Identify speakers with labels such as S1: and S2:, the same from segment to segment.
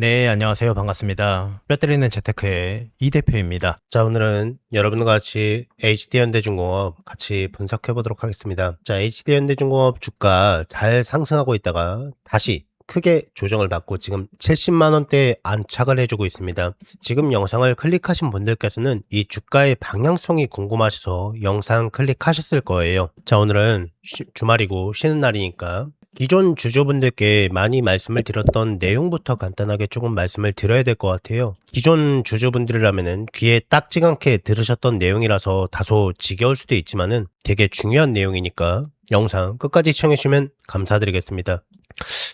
S1: 네, 안녕하세요. 반갑습니다. 뼈 때리는 재테크의 이 대표입니다.
S2: 자, 오늘은 여러분과 같이 HD현대중공업 같이 분석해 보도록 하겠습니다. 자, HD현대중공업 주가 잘 상승하고 있다가 다시 크게 조정을 받고 지금 70만원대에 안착을 해주고 있습니다. 지금 영상을 클릭하신 분들께서는 이 주가의 방향성이 궁금하셔서 영상 클릭하셨을 거예요. 자, 오늘은 주말이고 쉬는 날이니까 기존 주주분들께 많이 말씀을 드렸던 내용부터 간단하게 조금 말씀을 드려야 될 것 같아요. 기존 주주분들이라면은 귀에 딱지 않게 들으셨던 내용이라서 다소 지겨울 수도 있지만은 되게 중요한 내용이니까 영상 끝까지 시청해주시면 감사드리겠습니다.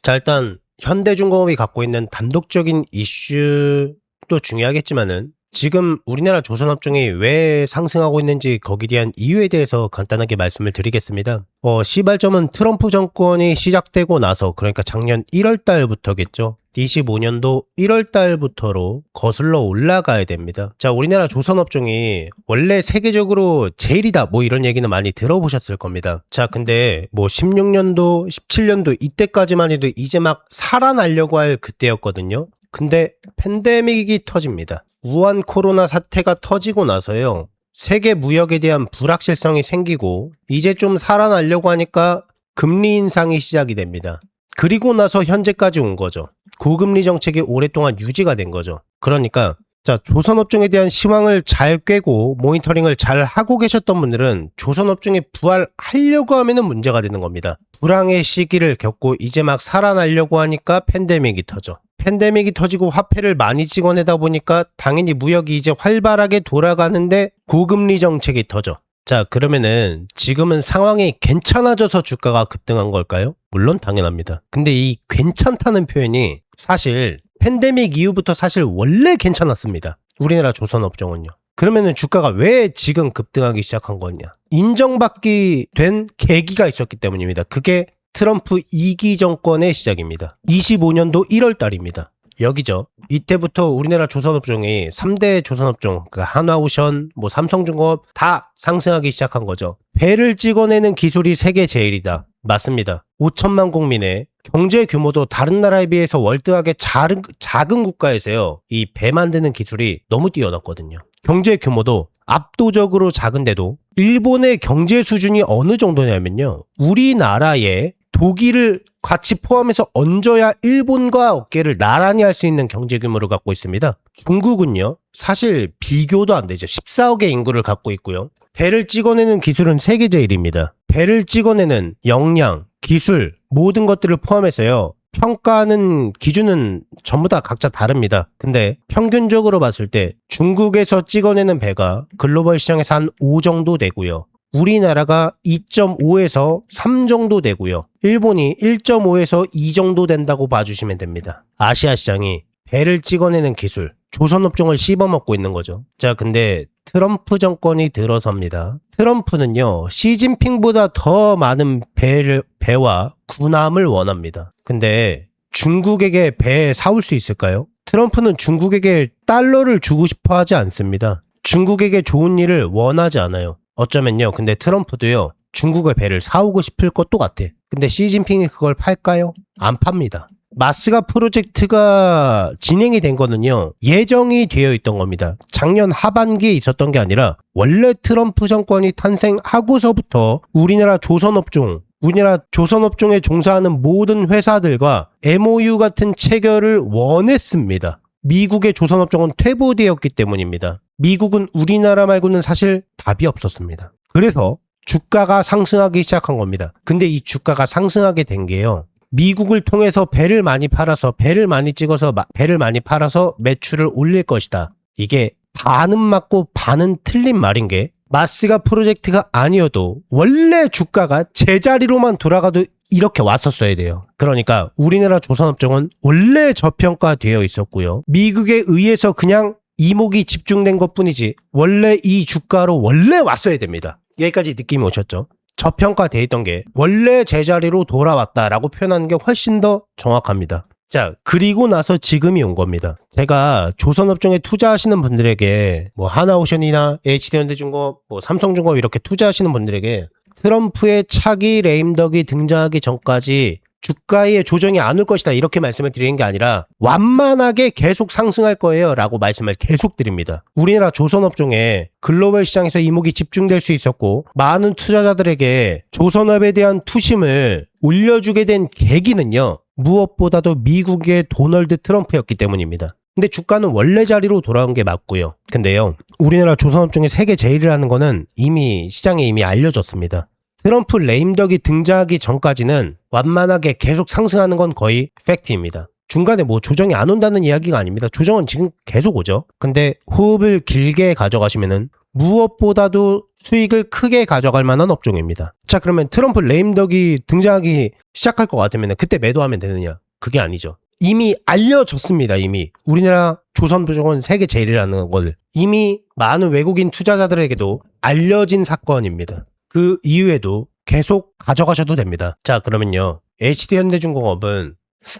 S2: 자, 일단 현대중공업이 갖고 있는 단독적인 이슈도 중요하겠지만은 지금 우리나라 조선업종이 왜 상승하고 있는지 거기에 대한 이유에 대해서 간단하게 말씀을 드리겠습니다. 시발점은 트럼프 정권이 시작되고 나서, 그러니까 작년 1월 달부터겠죠. 25년도 1월 달부터로 거슬러 올라가야 됩니다. 자, 우리나라 조선업종이 원래 세계적으로 제일이다 뭐 이런 얘기는 많이 들어보셨을 겁니다. 자, 근데 뭐 16년도 17년도 이때까지만 해도 이제 막 살아나려고 할 그때였거든요. 근데 팬데믹이 터집니다. 우한 코로나 사태가 터지고 나서요, 세계 무역에 대한 불확실성이 생기고 이제 좀 살아나려고 하니까 금리 인상이 시작이 됩니다. 그리고 나서 현재까지 온 거죠. 고금리 정책이 오랫동안 유지가 된 거죠. 그러니까 자, 조선업종에 대한 시황을 잘 꿰고 모니터링을 잘 하고 계셨던 분들은 조선업종이 부활하려고 하면은 문제가 되는 겁니다. 불황의 시기를 겪고 이제 막 살아나려고 하니까 팬데믹이 터져. 팬데믹이 터지고 화폐를 많이 찍어내다 보니까 당연히 무역이 이제 활발하게 돌아가는데 고금리 정책이 터져. 자, 그러면은 지금은 상황이 괜찮아져서 주가가 급등한 걸까요? 물론 당연합니다. 근데 이 괜찮다는 표현이 사실 팬데믹 이후부터 사실 원래 괜찮았습니다. 우리나라 조선업종은요. 그러면은 주가가 왜 지금 급등하기 시작한 거냐? 인정받기 된 계기가 있었기 때문입니다. 그게 트럼프 2기 정권의 시작입니다. 25년도 1월 달입니다. 여기죠. 이때부터 우리나라 조선업종이 3대 조선업종, 한화오션, 삼성중공업 다 상승하기 시작한 거죠. 배를 찍어내는 기술이 세계 제일이다. 맞습니다. 5천만 국민의 경제 규모도 다른 나라에 비해서 월등하게 작은 국가에서요, 이 배 만드는 기술이 너무 뛰어났거든요. 경제 규모도 압도적으로 작은데도 일본의 경제 수준이 어느 정도냐면요, 우리나라의 독일을 같이 포함해서 얹어야 일본과 어깨를 나란히 할 수 있는 경제 규모를 갖고 있습니다. 중국은요, 사실 비교도 안 되죠. 14억의 인구를 갖고 있고요. 배를 찍어내는 기술은 세계 제일입니다. 배를 찍어내는 역량, 기술, 모든 것들을 포함해서요, 평가하는 기준은 전부 다 각자 다릅니다. 근데 평균적으로 봤을 때 중국에서 찍어내는 배가 글로벌 시장에서 한 5 정도 되고요. 우리나라가 2.5에서 3 정도 되고요. 일본이 1.5에서 2 정도 된다고 봐주시면 됩니다. 아시아 시장이 배를 찍어내는 기술, 조선업종을 씹어먹고 있는 거죠. 자, 근데 트럼프 정권이 들어섭니다. 트럼프는요, 시진핑보다 더 많은 배와 군함을 원합니다. 근데 중국에게 배 사올 수 있을까요? 트럼프는 중국에게 달러를 주고 싶어 하지 않습니다. 중국에게 좋은 일을 원하지 않아요. 어쩌면요, 근데 트럼프도요, 중국의 배를 사오고 싶을 것도 같아. 근데 시진핑이 그걸 팔까요? 안 팝니다. 마스가 프로젝트가 진행이 된 거는요, 예정이 되어 있던 겁니다. 작년 하반기에 있었던 게 아니라 원래 트럼프 정권이 탄생하고서부터 우리나라 조선업종에 종사하는 모든 회사들과 MOU 같은 체결을 원했습니다. 미국의 조선업종은 퇴보되었기 때문입니다. 미국은 우리나라 말고는 사실 답이 없었습니다. 그래서 주가가 상승하기 시작한 겁니다. 근데 이 주가가 상승하게 된 게요, 미국을 통해서 배를 많이 팔아서 배를 많이 팔아서 매출을 올릴 것이다. 이게 반은 맞고 반은 틀린 말인 게, 마스가 프로젝트가 아니어도 원래 주가가 제자리로만 돌아가도 이렇게 왔었어야 돼요. 그러니까 우리나라 조선업종은 원래 저평가되어 있었고요. 미국에 의해서 그냥 이목이 집중된 것뿐이지 원래 이 주가로 원래 왔어야 됩니다. 여기까지 느낌이 오셨죠? 저평가되어 있던 게 원래 제자리로 돌아왔다라고 표현하는 게 훨씬 더 정확합니다. 자, 그리고 나서 지금이 온 겁니다. 제가 조선업종에 투자하시는 분들에게 하나오션이나 HD현대중공업, 삼성중공업 이렇게 투자하시는 분들에게 트럼프의 차기 레임덕이 등장하기 전까지 주가의 조정이 안 올 것이다 이렇게 말씀을 드리는 게 아니라 완만하게 계속 상승할 거예요 라고 말씀을 계속 드립니다. 우리나라 조선업종에 글로벌 시장에서 이목이 집중될 수 있었고 많은 투자자들에게 조선업에 대한 투심을 올려주게 된 계기는요, 무엇보다도 미국의 도널드 트럼프였기 때문입니다. 근데 주가는 원래 자리로 돌아온 게 맞고요. 근데요, 우리나라 조선업종의 세계 제일이라는 거는 이미 시장에 이미 알려졌습니다. 트럼프 레임덕이 등장하기 전까지는 완만하게 계속 상승하는 건 거의 팩트입니다. 중간에 뭐 조정이 안 온다는 이야기가 아닙니다. 조정은 지금 계속 오죠. 근데 호흡을 길게 가져가시면은 무엇보다도 수익을 크게 가져갈 만한 업종입니다. 자, 그러면 트럼프 레임덕이 등장하기 시작할 것 같으면 그때 매도하면 되느냐? 그게 아니죠. 이미 알려졌습니다. 이미 우리나라 조선부종은 세계 제일이라는 걸 이미 많은 외국인 투자자들에게도 알려진 사건입니다. 그 이후에도 계속 가져가셔도 됩니다. 자, 그러면요, HD현대중공업은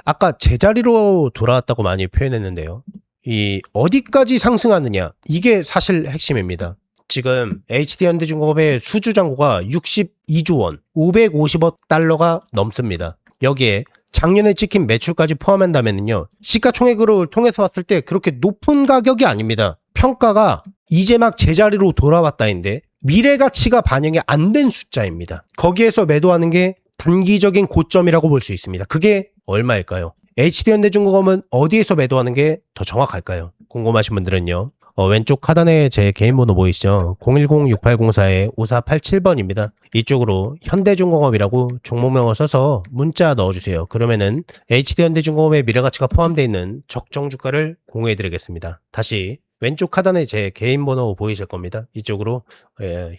S2: 아까 제자리로 돌아왔다고 많이 표현했는데요, 이 어디까지 상승하느냐, 이게 사실 핵심입니다. 지금 HD현대중공업의 수주잔고가 62조 원, 550억 달러가 넘습니다. 여기에 작년에 찍힌 매출까지 포함한다면요, 시가총액으로 통해서 봤을 때 그렇게 높은 가격이 아닙니다. 평가가 이제 막 제자리로 돌아왔다인데 미래 가치가 반영이 안 된 숫자입니다. 거기에서 매도하는 게 단기적인 고점이라고 볼 수 있습니다. 그게 얼마일까요? HD현대중공업은 어디에서 매도하는 게 더 정확할까요? 궁금하신 분들은요, 왼쪽 하단에 제 개인 번호 보이시죠? 010-6804-5487번입니다. 이쪽으로 현대중공업이라고 종목명을 써서 문자 넣어주세요. 그러면은 HD현대중공업의 미래가치가 포함되어 있는 적정 주가를 공유해드리겠습니다. 다시 왼쪽 하단에 제 개인 번호 보이실 겁니다. 이쪽으로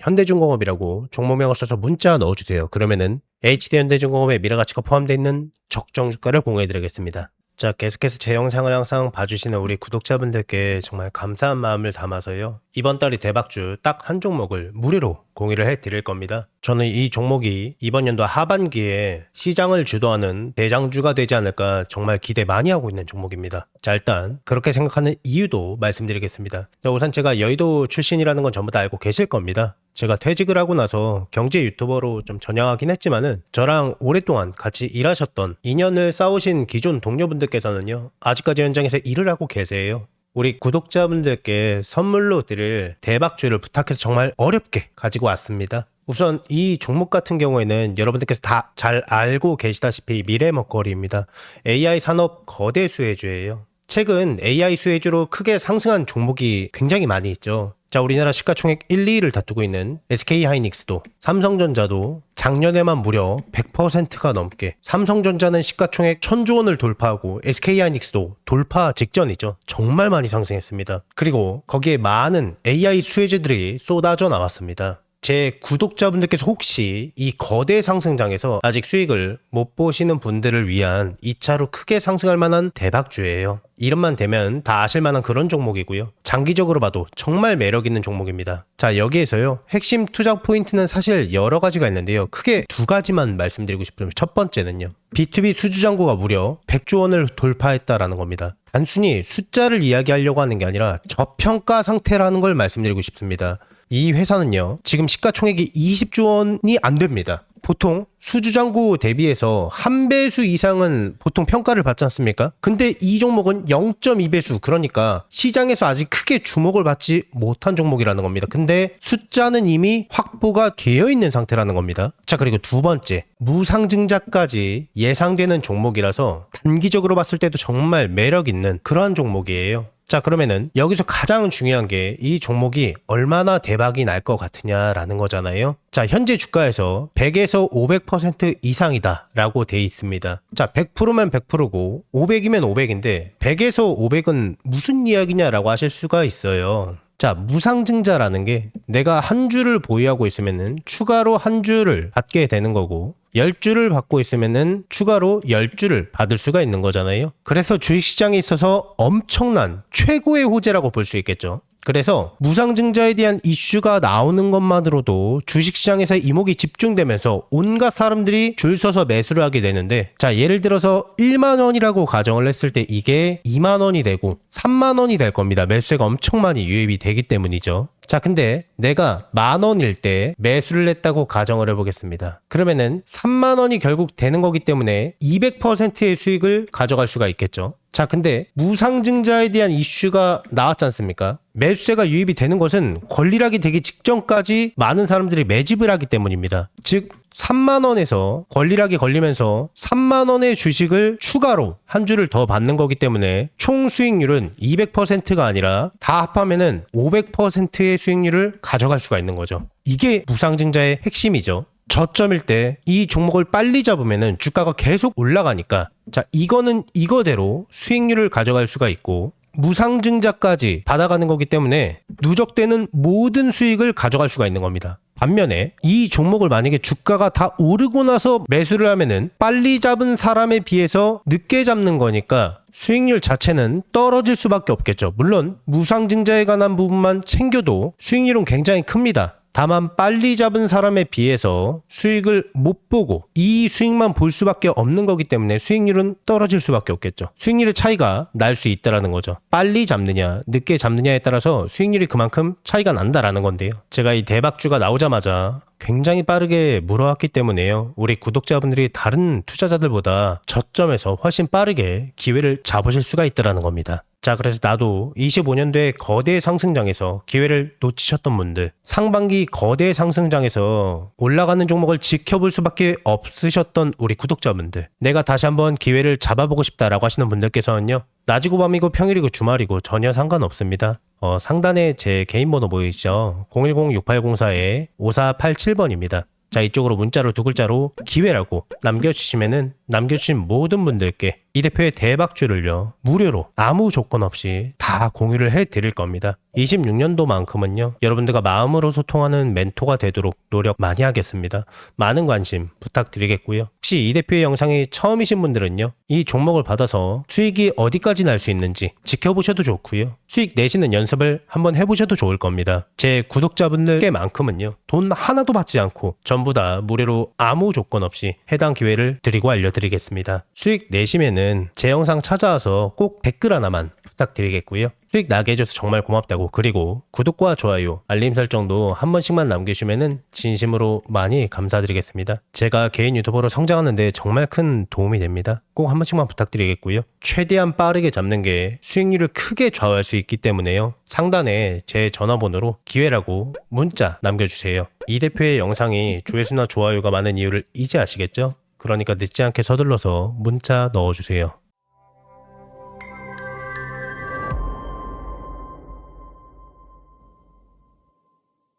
S2: 현대중공업이라고 종목명을 써서 문자 넣어주세요. 그러면은 HD현대중공업의 미래가치가 포함되어 있는 적정 주가를 공유해드리겠습니다. 자, 계속해서 제 영상을 항상 봐주시는 우리 구독자분들께 정말 감사한 마음을 담아서요, 이번 달이 대박주 딱 한 종목을 무료로 공유를 해드릴 겁니다. 저는 이 종목이 이번 연도 하반기에 시장을 주도하는 대장주가 되지 않을까 정말 기대 많이 하고 있는 종목입니다. 자, 일단 그렇게 생각하는 이유도 말씀드리겠습니다. 자, 우선 제가 여의도 출신이라는 건 전부 다 알고 계실 겁니다. 제가 퇴직을 하고 나서 경제 유튜버로 좀 전향하긴 했지만은 저랑 오랫동안 같이 일하셨던 인연을 쌓으신 기존 동료분들께서는요, 아직까지 현장에서 일을 하고 계세요. 우리 구독자분들께 선물로 드릴 대박주를 부탁해서 정말 어렵게 가지고 왔습니다. 우선 이 종목 같은 경우에는 여러분들께서 다 잘 알고 계시다시피 미래 먹거리입니다. AI 산업 거대 수혜주예요. 최근 AI 수혜주로 크게 상승한 종목이 굉장히 많이 있죠. 자, 우리나라 시가총액 1, 2위를 다투고 있는 SK하이닉스도, 삼성전자도 작년에만 무려 100%가 넘게, 삼성전자는 시가총액 1000조 원을 돌파하고 SK하이닉스도 돌파 직전이죠. 정말 많이 상승했습니다. 그리고 거기에 많은 AI 수혜주들이 쏟아져 나왔습니다. 제 구독자분들께서 혹시 이 거대 상승장에서 아직 수익을 못 보시는 분들을 위한 2차로 크게 상승할 만한 대박주예요. 이름만 대면 다 아실 만한 그런 종목이고요. 장기적으로 봐도 정말 매력 있는 종목입니다. 자, 여기에서요, 핵심 투자 포인트는 사실 여러 가지가 있는데요, 크게 두 가지만 말씀드리고 싶으면, 첫 번째는요, B2B 수주잔고가 무려 100조 원을 돌파했다라는 겁니다. 단순히 숫자를 이야기하려고 하는 게 아니라 저평가 상태라는 걸 말씀드리고 싶습니다. 이 회사는요, 지금 시가총액이 20조 원이 안 됩니다. 보통 수주잔고 대비해서 한 배수 이상은 보통 평가를 받지 않습니까? 근데 이 종목은 0.2배수, 그러니까 시장에서 아직 크게 주목을 받지 못한 종목이라는 겁니다. 근데 숫자는 이미 확보가 되어 있는 상태라는 겁니다. 자, 그리고 두 번째, 무상증자까지 예상되는 종목이라서 단기적으로 봤을 때도 정말 매력 있는 그러한 종목이에요. 자, 그러면은 여기서 가장 중요한 게 이 종목이 얼마나 대박이 날 것 같으냐라는 거잖아요. 자, 현재 주가에서 100에서 500% 이상이다 라고 돼 있습니다. 자, 100%면 100%고 500이면 500인데 100에서 500은 무슨 이야기냐라고 하실 수가 있어요. 자, 무상증자라는 게 내가 한 주를 보유하고 있으면은 추가로 한 주를 받게 되는 거고, 10주를 받고 있으면은 추가로 10주를 받을 수가 있는 거잖아요. 그래서 주식시장에 있어서 엄청난 최고의 호재라고 볼 수 있겠죠. 그래서 무상증자에 대한 이슈가 나오는 것만으로도 주식시장에서 이목이 집중되면서 온갖 사람들이 줄 서서 매수를 하게 되는데, 자, 예를 들어서 1만 원이라고 가정을 했을 때 이게 2만 원이 되고 3만 원이 될 겁니다. 매수세가 엄청 많이 유입이 되기 때문이죠.
S1: 자, 근데 내가 10,000원일 때 매수를 했다고 가정을 해보겠습니다. 그러면은 30,000원이 결국 되는 거기 때문에 200%의 수익을 가져갈 수가 있겠죠. 자, 근데 무상증자에 대한 이슈가 나왔지 않습니까? 매수세가 유입이 되는 것은 권리락이 되기 직전까지 많은 사람들이 매집을 하기 때문입니다. 즉 30,000원에서 권리락이 걸리면서 30,000원의 주식을 추가로 한 주를 더 받는 거기 때문에 총 수익률은 200%가 아니라 다 합하면은 500%의 수익률을 가져갈 수가 있는 거죠. 이게 무상증자의 핵심이죠. 저점일 때 이 종목을 빨리 잡으면은 주가가 계속 올라가니까, 자, 이거는 이거대로 수익률을 가져갈 수가 있고, 무상증자까지 받아가는 거기 때문에 누적되는 모든 수익을 가져갈 수가 있는 겁니다. 반면에 이 종목을 만약에 주가가 다 오르고 나서 매수를 하면은 빨리 잡은 사람에 비해서 늦게 잡는 거니까 수익률 자체는 떨어질 수밖에 없겠죠. 물론 무상증자에 관한 부분만 챙겨도 수익률은 굉장히 큽니다. 다만 빨리 잡은 사람에 비해서 수익을 못 보고 이 수익만 볼 수밖에 없는 거기 때문에 수익률은 떨어질 수밖에 없겠죠. 수익률의 차이가 날 수 있다라는 거죠. 빨리 잡느냐 늦게 잡느냐에 따라서 수익률이 그만큼 차이가 난다라는 건데요. 제가 이 대박주가 나오자마자 굉장히 빠르게 물어왔기 때문에요. 우리 구독자분들이 다른 투자자들보다 저점에서 훨씬 빠르게 기회를 잡으실 수가 있다라는 겁니다. 자, 그래서 나도 25년도에 거대 상승장에서 기회를 놓치셨던 분들, 상반기 거대 상승장에서 올라가는 종목을 지켜볼 수밖에 없으셨던 우리 구독자분들, 내가 다시 한번 기회를 잡아보고 싶다라고 하시는 분들께서는요, 낮이고 밤이고 평일이고 주말이고 전혀 상관없습니다. 상단에 제 개인 번호 보이시죠? 010-6804-5487번입니다. 자, 이쪽으로 문자로 2글자로 기회라고 남겨주시면은 남겨주신 모든 분들께 이 대표의 대박주를요, 무료로 아무 조건 없이 다 공유를 해드릴 겁니다. 26년도만큼은요, 여러분들과 마음으로 소통하는 멘토가 되도록 노력 많이 하겠습니다. 많은 관심 부탁드리겠고요. 혹시 이 대표의 영상이 처음이신 분들은요, 이 종목을 받아서 수익이 어디까지 날 수 있는지 지켜보셔도 좋고요. 수익 내시는 연습을 한번 해보셔도 좋을 겁니다. 제 구독자분들께만큼은요, 돈 하나도 받지 않고 전부 다 무료로 아무 조건 없이 해당 기회를 드리고 알려드리겠습니다. 수익 내시면은 제 영상 찾아와서 꼭 댓글 하나만 부탁드리겠고요. 수익 나게 해줘서 정말 고맙다고, 그리고 구독과 좋아요, 알림 설정도 한 번씩만 남겨주시면은 진심으로 많이 감사드리겠습니다. 제가 개인 유튜버로 성장하는데 정말 큰 도움이 됩니다. 꼭 한 번씩만 부탁드리겠고요. 최대한 빠르게 잡는 게 수익률을 크게 좌우할 수 있기 때문에요. 상단에 제 전화번호로 기회라고 문자 남겨주세요. 이 대표의 영상이 조회수나 좋아요가 많은 이유를 이제 아시겠죠? 그러니까 늦지 않게 서둘러서 문자 넣어주세요.